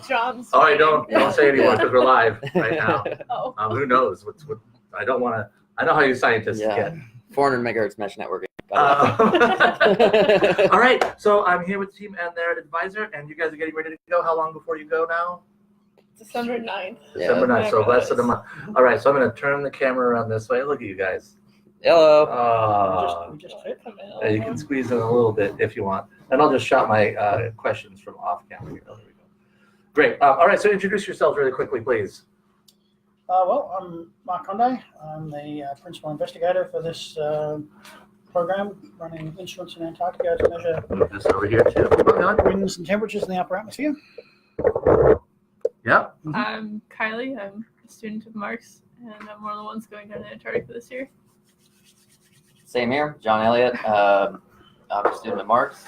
John's. All right, don't say anymore because we're live right now. Oh. Who knows? What? I don't want to. I know how you scientists get. 400 megahertz mesh networking. All right, so I'm here with the team and their advisor, and you guys are getting ready to go. How long before you go now? December 9th. December 9th, so less than a month. All right, so I'm going to turn the camera around this way. Look at you guys. Hello. We just hit them in. Yeah, you can squeeze in a little bit if you want. And I'll just shout my questions from off camera here. Oh, there we go. Great. All right, so introduce yourselves really quickly, please. Well, I'm Mark Conde. I'm the principal investigator for this program, running instruments in Antarctica to measure Move this over here too. Oh, winds and temperatures in the upper atmosphere. yeah. I'm Kylie. I'm a student of Mark's, and I'm one of the ones going down to Antarctica this year. Same here. John Elliott. I'm a student at Mark's,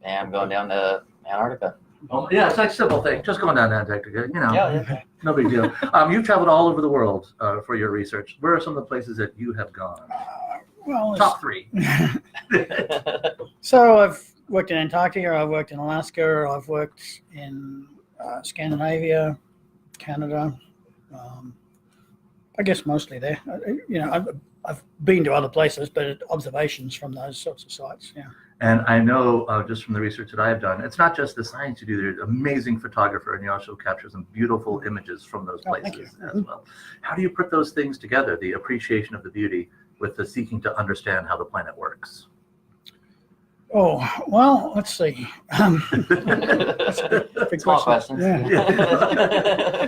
and I'm going down to Antarctica. Oh, yeah, it's like a simple thing. Just going down to Antarctica, you know. Yeah. No big deal. You've traveled all over the world for your research. Where are some of the places that you have gone? Well, Top three. So I've worked in Antarctica, I've worked in Alaska, I've worked in Scandinavia, Canada. I guess mostly there. I've been to other places, but observations from those sorts of sites. Yeah. And I know just from the research that I've done, it's not just the science you do. You're an amazing photographer, and you also capture some beautiful images from those places as well. How do you put those things together, the appreciation of the beauty with the seeking to understand how the planet works? Oh, well, let's see. That's a big Small question. questions. Yeah.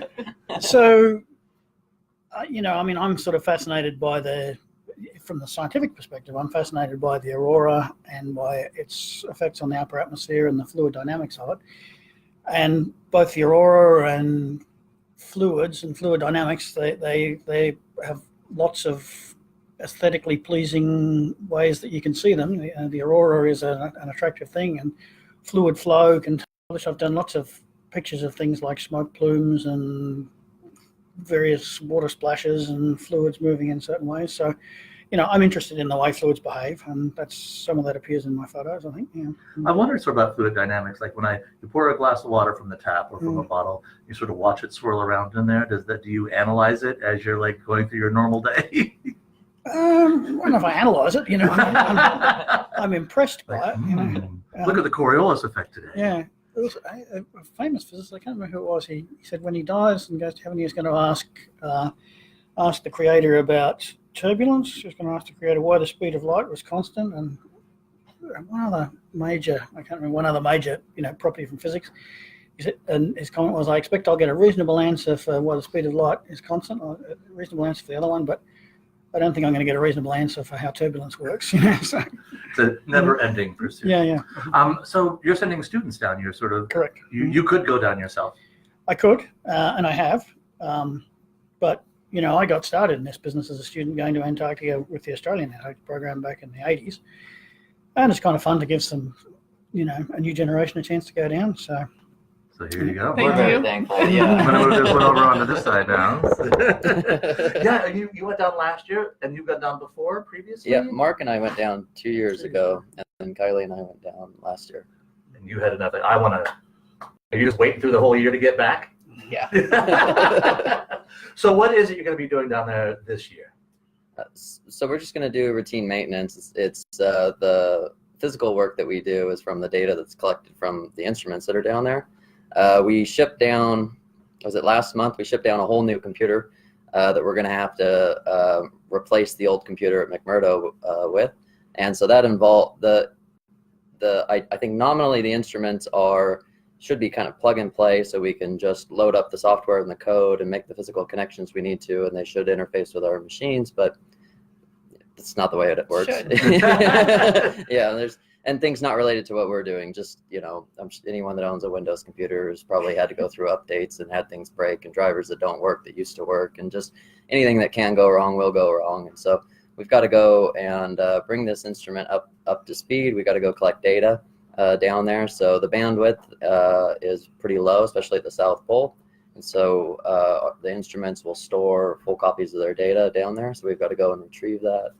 So, I'm sort of fascinated by from the scientific perspective, I'm fascinated by the aurora and by its effects on the upper atmosphere and the fluid dynamics of it. And both the aurora and fluids and fluid dynamics, they have lots of aesthetically pleasing ways that you can see them. The aurora is an attractive thing, and fluid flow can tell. I've done lots of pictures of things like smoke plumes and various water splashes and fluids moving in certain ways. So, I'm interested in the way fluids behave, and that's some of that appears in my photos, I think. Yeah. I wonder sort of about fluid dynamics, like when you pour a glass of water from the tap or from a bottle, you sort of watch it swirl around in there. Do you analyze it as you're like going through your normal day? I don't know if I analyze it, I'm impressed by it, Look at the Coriolis effect today. Yeah. There was a famous physicist, I can't remember who it was, he said when he dies and goes to heaven, he's going to ask the creator about turbulence. He's going to ask the creator why the speed of light was constant, and one other major property from physics. And his comment was, I expect I'll get a reasonable answer for why the speed of light is constant, or a reasonable answer for the other one, but I don't think I'm going to get a reasonable answer for how turbulence works. So, it's a never-ending pursuit. Yeah. So you're sending students down. You're sort of correct. You could go down yourself. I could, and I have, but I got started in this business as a student going to Antarctica with the Australian Antarctic program back in the 80s, and it's kind of fun to give some, a new generation a chance to go down. So here you go. Thank We're very you. thankful. I'm Yeah. going to move this one over onto this side now. Yeah, you went down last year, and you got down before previously? Yeah, Mark and I went down 2 years ago, and then Kylie and I went down last year. And you had another. Are you just waiting through the whole year to get back? Yeah. So what is it you're going to be doing down there this year? So we're just going to do routine maintenance. It's the physical work that we do is from the data that's collected from the instruments that are down there. We shipped down, was it last month? We shipped down a whole new computer that we're going to have to replace the old computer at McMurdo with. And so that involved I think nominally the instruments should be kind of plug and play, so we can just load up the software and the code and make the physical connections we need to, and they should interface with our machines, but it's not the way it works. Yeah, and things not related to what we're doing. Just, anyone that owns a Windows computer has probably had to go through updates and had things break, and drivers that don't work that used to work, and just anything that can go wrong will go wrong. And so we've got to go and bring this instrument up to speed. We got to go collect data down there. So the bandwidth is pretty low, especially at the South Pole. And so the instruments will store full copies of their data down there. So we've got to go and retrieve that.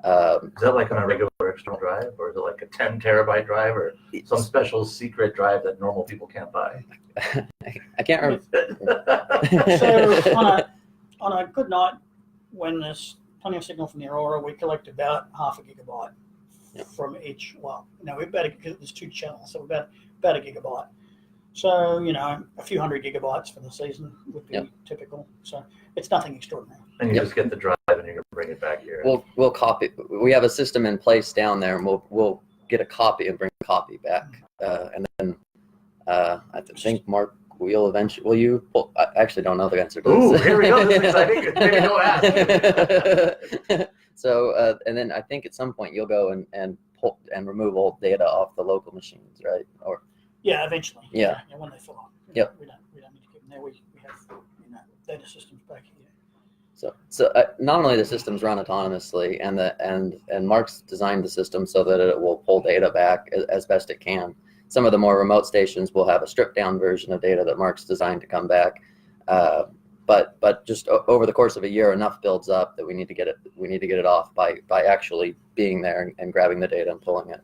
Is that like on a regular external drive, or is it like a 10 terabyte drive, or some special secret drive that normal people can't buy? I can't remember. So on a good night, when there's plenty of signal from the Aurora, we collect about half a gigabyte from each. Well, there's 2 channels, so about a gigabyte. So, a few hundred gigabytes for the season would be typical. So it's nothing extraordinary. And you just get the drive and you're going to bring it back here. We'll copy. We have a system in place down there, and we'll get a copy and bring a copy back. And then I think Mark will eventually. Will you? Well, I actually don't know the answer to this. Ooh, here we go. This is exciting. Maybe go ask. So, and then I think at some point you'll go and pull and remove old data off the local machines, right? Or yeah, eventually. Yeah. When they fill up. Yep. We don't need to keep them there. We have data systems back here. So not only the systems run autonomously, and Mark's designed the system so that it will pull data back as best it can. Some of the more remote stations will have a stripped down version of data that Mark's designed to come back. But just over the course of a year, enough builds up that we need to get it off by actually being there and grabbing the data and pulling it.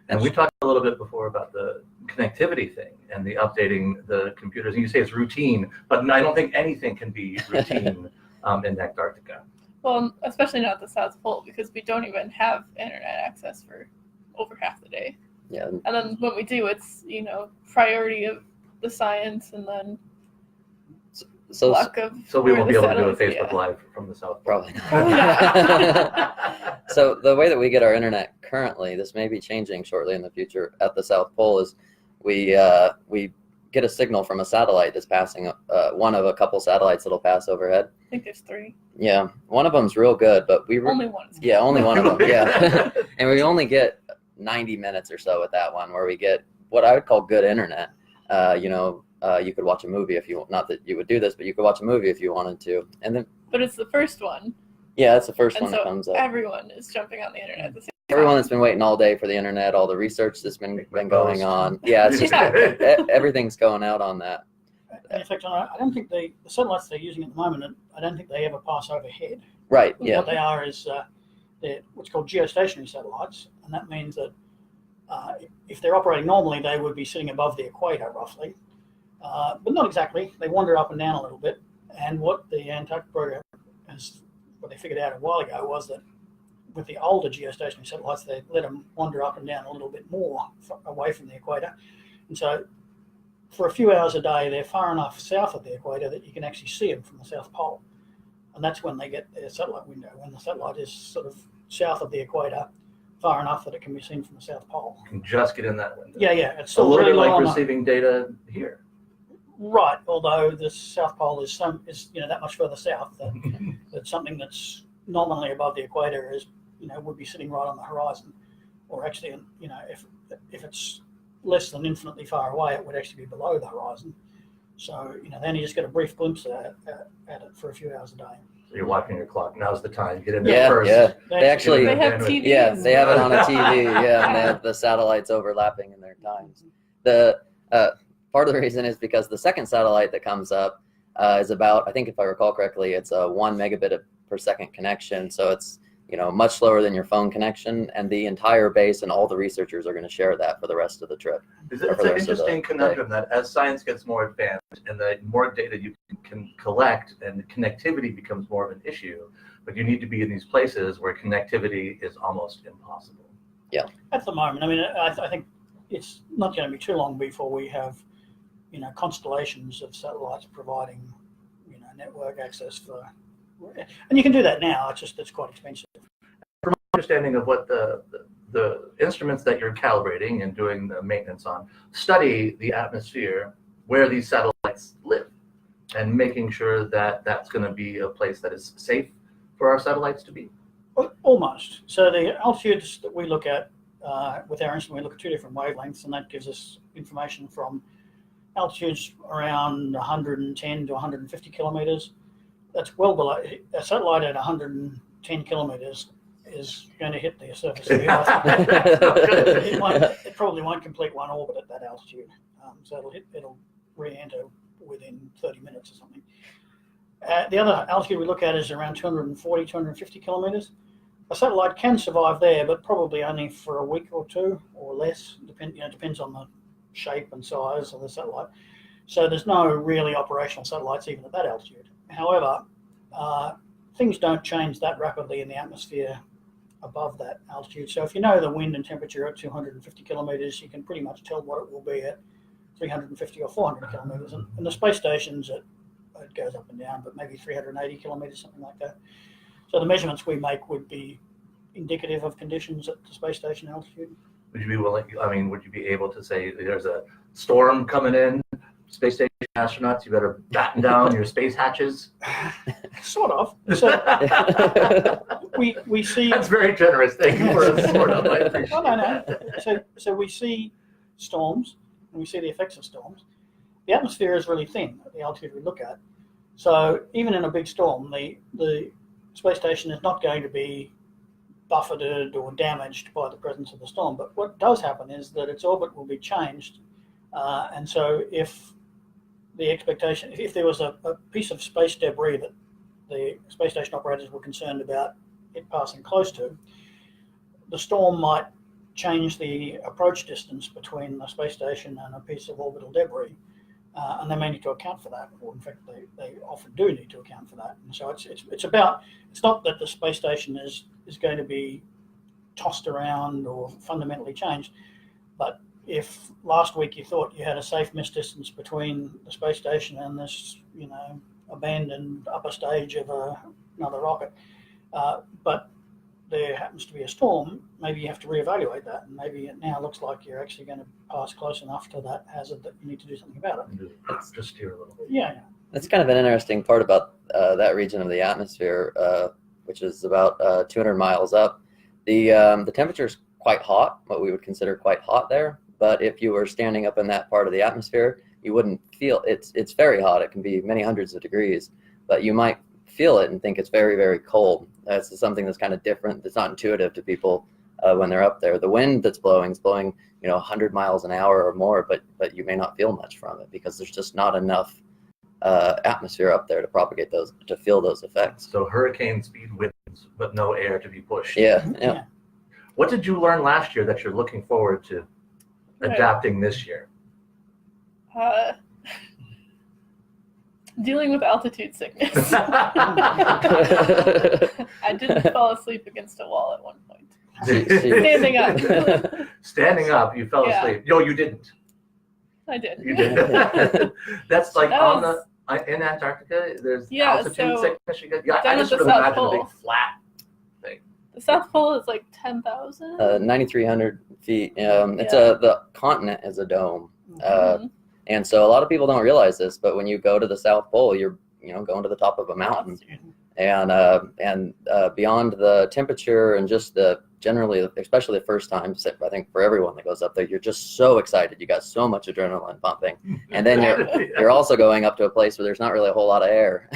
And we talked a little bit before about the connectivity thing and the updating the computers. And you say it's routine, but I don't think anything can be routine in Antarctica. Well, especially not the South Pole, because we don't even have internet access for over half the day. Yeah. And then when we do, it's, priority of the science and then luck of. So we where won't be the able to do a satellites- Facebook Live from the South Pole. Probably not. So the way that we get our internet currently, this may be changing shortly in the future at the South Pole, is we get a signal from a satellite that's passing, one of a couple satellites that'll pass overhead. I think there's 3. Yeah, one of them's real good, but Only one is good. Yeah, only one of them. Yeah, and we only get 90 minutes or so with that one, where we get what I would call good internet. You could watch a movie if you, not that you would do this, but you could watch a movie if you wanted to, and then. But it's the first one. Yeah, that's the first And one so that comes up. everyone is jumping on the internet at the same time. Everyone that's been waiting all day for the internet, all the research that's been going on. Yeah, it's just everything's going out on that. And in fact, I don't think the satellites they're using at the moment, I don't think they ever pass overhead. Right. Yeah. What they are is they're what's called geostationary satellites, and that means that if they're operating normally, they would be sitting above the equator roughly, but not exactly. They wander up and down a little bit. And what the Antarctic program what they figured out a while ago was that with the older geostationary satellites, they let them wander up and down a little bit more away from the equator, and so for a few hours a day, they're far enough south of the equator that you can actually see them from the South Pole. And that's when they get their satellite window, when the satellite is sort of south of the equator, far enough that it can be seen from the South Pole. You can just get in that window. Yeah. It's A still little really bit low like on receiving data here. right, although the South Pole is that much further south that something that's nominally above the equator is would be sitting right on the horizon, or actually if it's less than infinitely far away, it would actually be below the horizon. So then you just get a brief glimpse at it for a few hours a day. So you're watching your clock. Now's the time. Get in there first. Yeah. They actually They have TVs. Yeah, they have it on a TV. Yeah, and they have the satellites overlapping in their times. The part of the reason is because the second satellite that comes up is about, I think if I recall correctly, it's a 1 megabit per second connection. So it's much slower than your phone connection, and the entire base and all the researchers are going to share that for the rest of the trip. It's an interesting conundrum that as science gets more advanced and the more data you can collect and connectivity becomes more of an issue, but you need to be in these places where connectivity is almost impossible. Yeah. At the moment, I think it's not going to be too long before we have, constellations of satellites providing, network access for, and you can do that now. It's quite expensive. From my understanding of what the instruments that you're calibrating and doing the maintenance on study the atmosphere where these satellites live, and making sure that that's going to be a place that is safe for our satellites to be. Almost. So the altitudes that we look at with our instrument, we look at 2 different wavelengths, and that gives us information from altitudes around 110 to 150 kilometers. That's well below. A satellite at 110 kilometers is going to hit the surface of the Earth. It probably won't complete one orbit at that altitude. So it'll re-enter within 30 minutes or something. The other altitude we look at is around 240, 250 kilometers. a satellite can survive there, but probably only for a week or two or less. Depends on the shape and size of the satellite. So there's no really operational satellites even at that altitude. However, things don't change that rapidly in the atmosphere above that altitude. So if you know the wind and temperature at 250 kilometers, you can pretty much tell what it will be at 350 or 400 kilometers. And the space stations, it goes up and down, but maybe 380 kilometers, something like that. So the measurements we make would be indicative of conditions at the space station altitude. Would you be willing, I mean, would you be able to say there's a storm coming in, space station astronauts, you better batten down your space hatches? Sort of. So we see. That's very generous. Thank you for a sort of. I appreciate No. So we see storms, and we see the effects of storms. The atmosphere is really thin at the altitude we look at. So even in a big storm, the space station is not going to be buffeted or damaged by the presence of the storm. But what does happen is that its orbit will be changed. And so if there was a piece of space debris that the space station operators were concerned about it passing close to, the storm might change the approach distance between the space station and a piece of orbital debris. And they may need to account for that, or in fact, they often do need to account for that. And so it's not that the space station is going to be tossed around or fundamentally changed, but if last week you thought you had a safe miss distance between the space station and this, abandoned upper stage of another rocket, but there happens to be a storm, maybe you have to reevaluate that, and maybe it now looks like you're actually going to pass close enough to that hazard that you need to do something about it. Just steer a little bit. Yeah. That's kind of an interesting part about that region of the atmosphere, which is about 200 miles up. The temperature is quite hot, what we would consider quite hot there. But if you were standing up in that part of the atmosphere, you wouldn't feel it's very hot. It can be many hundreds of degrees, but you might feel it and think it's very, very cold. That's something that's kind of different. That's not intuitive to people when they're up there. The wind that's blowing is blowing, 100 miles an hour or more, but you may not feel much from it because there's just not enough atmosphere up there to propagate those, to feel those effects. So hurricane speed winds, but no air to be pushed. Yeah. What did you learn last year that you're looking forward to adapting this year? Dealing with altitude sickness. I didn't fall asleep against a wall at one point. Standing up. Standing up, you fell asleep. No, you didn't. I did. You did. That's like in Antarctica. There's altitude sickness. You get. I just would imagine a big flat thing. The South Pole is like 10,000. 9,300 feet. It's the continent is a dome. And so a lot of people don't realize this, but when you go to the South Pole, you're going to the top of a mountain, and beyond the temperature and just generally, especially the first time, I think for everyone that goes up there, you're just so excited. You got so much adrenaline pumping, and then you're also going up to a place where there's not really a whole lot of air,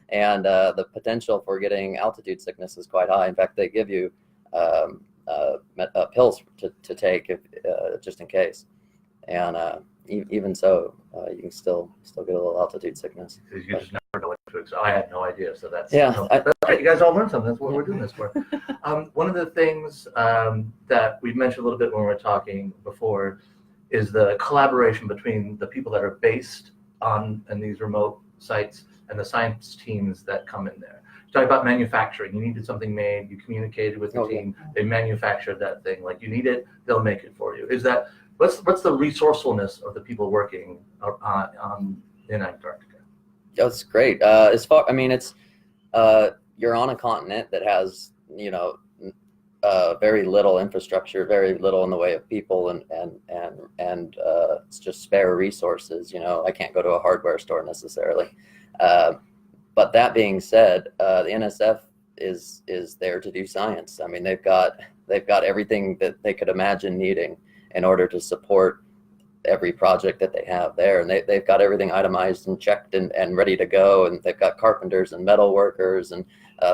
and the potential for getting altitude sickness is quite high. In fact, they give you pills to take just in case, and even so, you can still get a little altitude sickness. Because you just never know what to expect. I had no idea, so that's that's right. You guys all learned something. That's what we're doing this for. One of the things that we mentioned a little bit when we were talking before is the collaboration between the people that are based in these remote sites and the science teams that come in there. You talk about manufacturing. You needed something made. You communicated with the team. They manufactured that thing. Like you need it, they'll make it for you. Is that what's the resourcefulness of the people working in Antarctica? That's great. It's you're on a continent that has very little infrastructure, very little in the way of people, and it's just spare resources. I can't go to a hardware store necessarily. But that being said, the NSF is there to do science. I mean, they've got everything that they could imagine needing in order to support every project that they have there. And they've got everything itemized and checked and ready to go. And they've got carpenters and metal workers and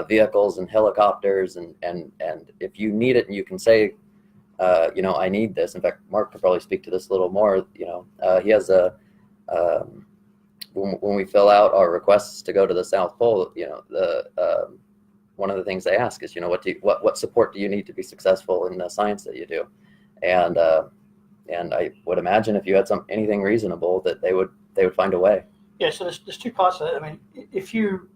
vehicles and helicopters. And if you need it and you can say, I need this. In fact, Mark could probably speak to this a little more. He has when we fill out our requests to go to the South Pole, one of the things they ask is, what support do you need to be successful in the science that you do? And I would imagine if you had anything reasonable that they would find a way. Yeah, so there's two parts to that. I mean, if you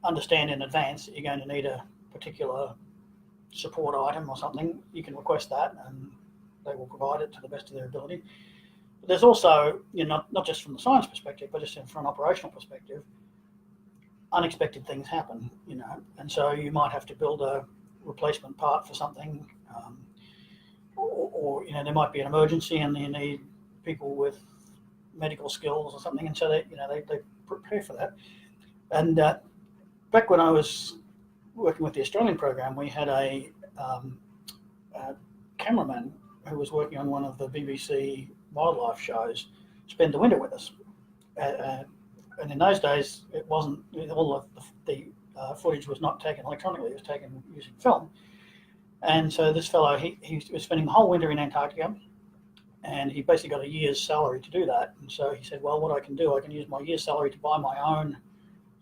understand in advance that you're going to need a particular support item or something, you can request that and they will provide it to the best of their ability. But there's also, not just from the science perspective, but just from an operational perspective, unexpected things happen, and so you might have to build a replacement part for something, or there might be an emergency and you need people with medical skills or something, and so they prepare for that. And back when I was working with the Australian program, we had a cameraman who was working on one of the BBC wildlife shows spend the winter with us. And in those days, it wasn't, all of the footage was not taken electronically, it was taken using film. And so this fellow, he was spending the whole winter in Antarctica, and he basically got a year's salary to do that. And so he said, well, what I can do, I can use my year's salary to buy my own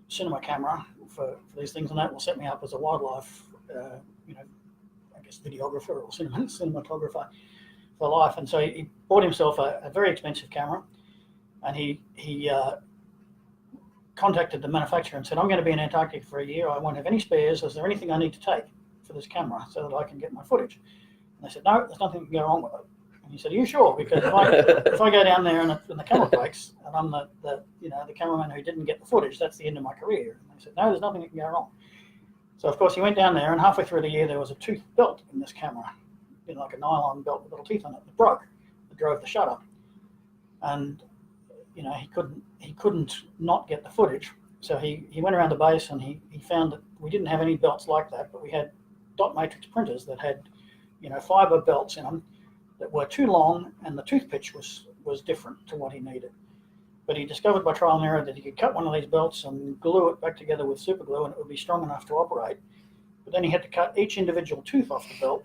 cinema camera for these things, and that will set me up as a wildlife, I guess, videographer or cinematographer for life. And so he bought himself a very expensive camera, and he contacted the manufacturer and said, I'm going to be in Antarctica for a year. I won't have any spares. Is there anything I need to take for this camera so that I can get my footage? And they said, no, there's nothing that can go wrong with it. And he said, are you sure? Because if I go down there and the camera breaks and I'm the cameraman who didn't get the footage, that's the end of my career. And they said, no, there's nothing that can go wrong. So, of course, he went down there, and halfway through the year, there was a tooth belt in this camera, like a nylon belt with little teeth on it that broke. It drove the shutter. And he couldn't not get the footage. So he went around the base and he found that we didn't have any belts like that, but we had dot matrix printers that had, fiber belts in them that were too long, and the tooth pitch was different to what he needed. But he discovered by trial and error that he could cut one of these belts and glue it back together with super glue, and it would be strong enough to operate. But then he had to cut each individual tooth off the belt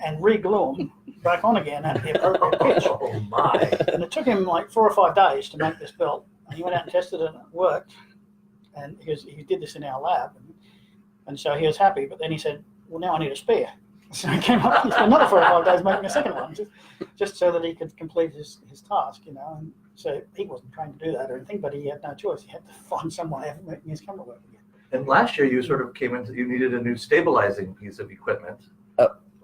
and re-glue them back on again at the appropriate pitch. Oh my! And it took him like 4 or 5 days to make this belt. And he went out and tested it, and it worked. And he did this in our lab, and so he was happy. But then he said, "Well, now I need a spare." So he came up. He spent another 4 or 5 days making a second one, just so that he could complete his task, And so he wasn't trained to do that or anything, but he had no choice. He had to find some way of making his camera work again. And last year you sort of came into, you needed a new stabilizing piece of equipment.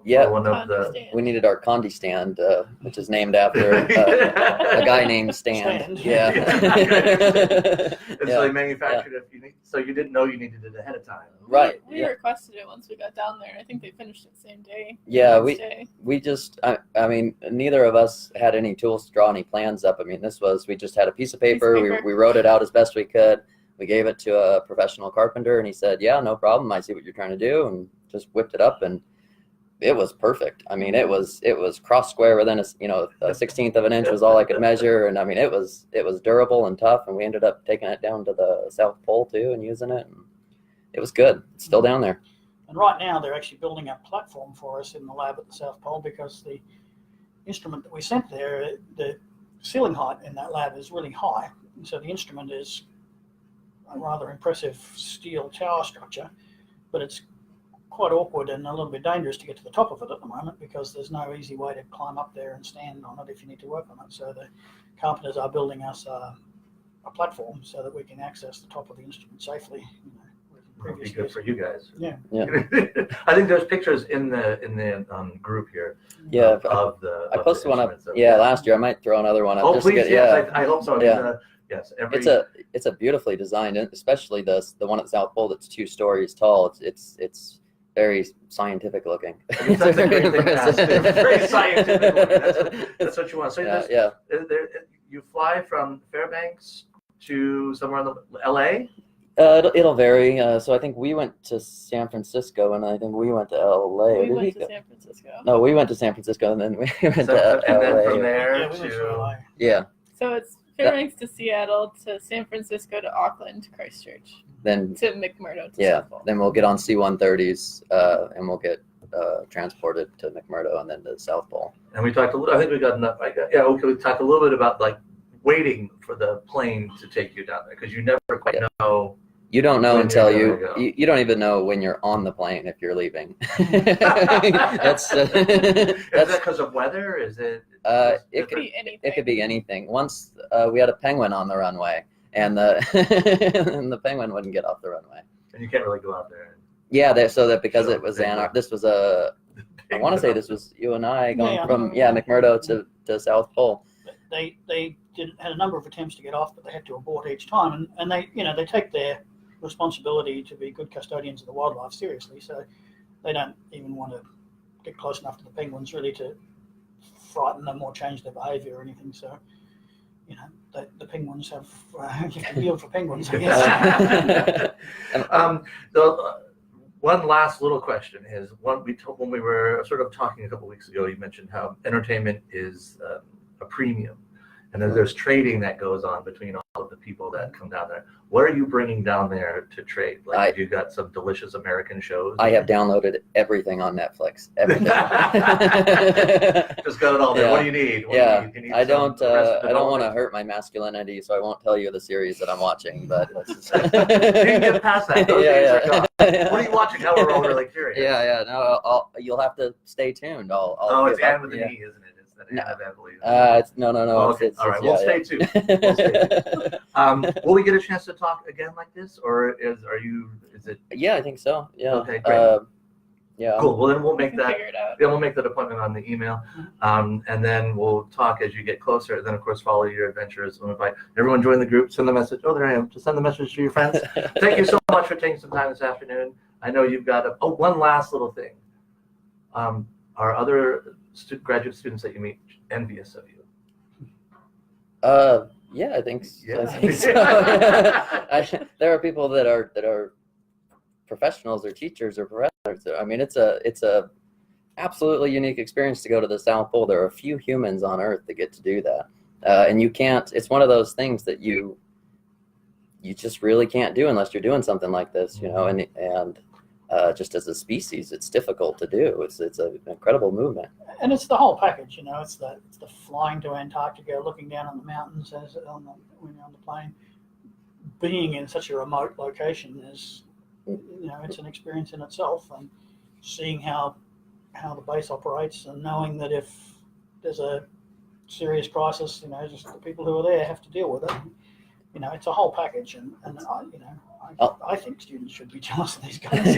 Yeah, One of the. we needed our Condi stand, which is named after a guy named Stan. Yeah. And so they manufactured it. So you didn't know you needed it ahead of time. Right. We requested it once we got down there, and I think they finished it the same day. Yeah, Wednesday. we just, I mean, neither of us had any tools to draw any plans up. I mean, we just had a piece of paper. We wrote it out as best we could. We gave it to a professional carpenter, and he said, yeah, no problem. I see what you're trying to do, and just whipped it up, and it was perfect. I mean, it was cross square within a 16th of an inch was all I could measure, and I mean, it was durable and tough, and we ended up taking it down to the South Pole too and using it, and it was good. It's still down there. And right now they're actually building a platform for us in the lab at the South Pole, because the instrument that we sent there, the ceiling height in that lab is really high, and so the instrument is a rather impressive steel tower structure, but it's quite awkward and a little bit dangerous to get to the top of it at the moment, because there's no easy way to climb up there and stand on it if you need to work on it. So the carpenters are building us a platform so that we can access the top of the instrument safely. Would be good for you guys. Yeah. I think there's pictures in the group here. Yeah, of the. I posted one up. Yeah, last year. I might throw another one up. Oh, please! Yes, I hope so. Yeah. Yes. It's a beautifully designed, especially the one at South Pole that's 2 stories tall. It's very scientific looking. That's a great thing to ask. Very scientific looking. That's what you want. So you fly from Fairbanks to somewhere in LA? It'll vary. So I think we went to San Francisco, and I think we went to LA. We went to San Francisco. No, we went to San Francisco, and then we went to LA. And then from there Yeah, we went to LA. Yeah. So it's Fairbanks to Seattle to San Francisco to Auckland to Christchurch. Then to McMurdo to yeah, South Pole. then we'll get on C-130s, and we'll get transported to McMurdo and then to South Pole. And we talked a little. I think we got enough. Okay. We talked a little bit about like waiting for the plane to take you down there, because you never quite know You don't know When until you're gonna go. you don't even know when you're on the plane if you're leaving. that's Is that because of weather? Is it? it Could be anything. It could be anything. Once we had a penguin on the runway, and the and the penguin wouldn't get off the runway. And you can't really go out there. Yeah, so that because So it was they were- this was I want to say this was you and I going Yeah. from McMurdo to South Pole. They had a number of attempts to get off, but they had to abort each time. And they they take their responsibility to be good custodians of the wildlife seriously. So they don't even want to get close enough to the penguins really to frighten them or change their behaviour or anything. So the penguins have you have to deal for penguins, I guess. One last little question is when we were sort of talking a couple weeks ago, you mentioned how entertainment is a premium, and then there's trading that goes on between all of the people that come down there. What are you bringing down there to trade? Like, have you got some delicious American shows? I have downloaded everything on Netflix. Everything. Just got it all there. Yeah. What do you need? What Yeah, do you need I some don't. Arrested I don't want to Development? hurt my masculinity, so I won't tell you the series that I'm watching. But You can get past that. Those days are gone. yeah. What are you watching? Now we're all really curious. Yeah. No, you'll have to stay tuned. I'll It's give up. Anne with an E, isn't it? It's that No. Anne of Evelyn. No. Oh, okay. All right. We'll stay tuned. We'll stay tuned. Will we get a chance to talk again like this, or is it? Yeah, I think so. Yeah. Okay, great. Yeah. Cool. Well, then we'll We make can that. figure it out. Yeah, we'll make that appointment on the email, and then we'll talk as you get closer. And then, of course, follow your adventures. We'll invite everyone join the group. Send the message. Oh, there I am. Just send the message to your friends. Thank you so much for taking some time this afternoon. I know you've got one last little thing. Are other graduate students that you meet envious of you? Yeah, I think. Yeah. I think so. There are people that are professionals or teachers or professors. I mean, it's a absolutely unique experience to go to the South Pole. There are a few humans on Earth that get to do that, and you can't. It's one of those things that you just really can't do unless you're doing something like this, and just as a species, it's difficult to do. It's an incredible movement. And it's the whole package, It's the flying to Antarctica, looking down on the mountains when you're on the plane. Being in such a remote location is, it's an experience in itself, and seeing how the base operates, and knowing that if there's a serious crisis, just the people who are there have to deal with it. It's a whole package, and I think students should be jealous of these guys.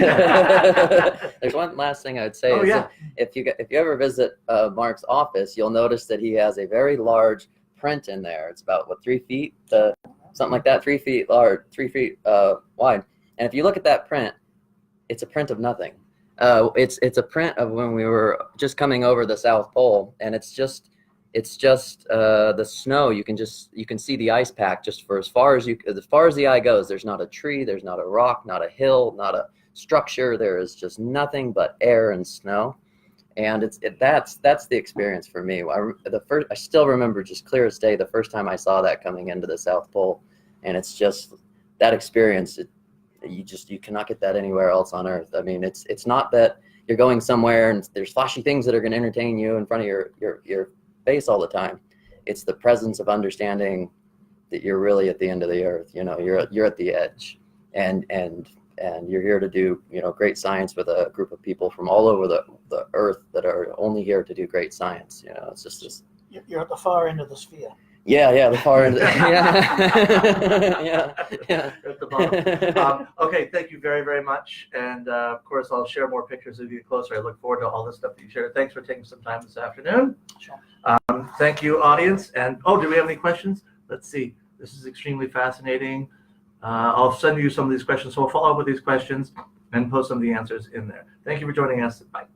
There's one last thing I'd say. Oh, is yeah. If you ever visit Mark's office, you'll notice that he has a very large print in there. It's about 3 feet, something like that, 3 feet large, 3 feet wide. And if you look at that print, it's a print of nothing. It's a print of when we were just coming over the South Pole, and it's just the snow. You can see the ice pack just for as far as the eye goes. There's not a tree, there's not a rock, not a hill, not a structure. There is just nothing but air and snow, and that's the experience for me. I still remember just clear as day the first time I saw that coming into the South Pole, and it's just that experience. You cannot get that anywhere else on Earth. I mean, it's not that you're going somewhere and there's flashy things that are going to entertain you in front of your face all the time. It's the presence of understanding that you're really at the end of the earth. You're at the edge, and you're here to do great science with a group of people from all over the earth that are only here to do great science. It's just this. You're at the far end of the sphere. Yeah, the far end. Yeah. At the bottom. Okay, thank you very, very much. And of course, I'll share more pictures as you get closer. I look forward to all the stuff that you shared. Thanks for taking some time this afternoon. Sure. Thank you, audience. And do we have any questions? Let's see. This is extremely fascinating. I'll send you some of these questions. So we'll follow up with these questions and post some of the answers in there. Thank you for joining us. Bye.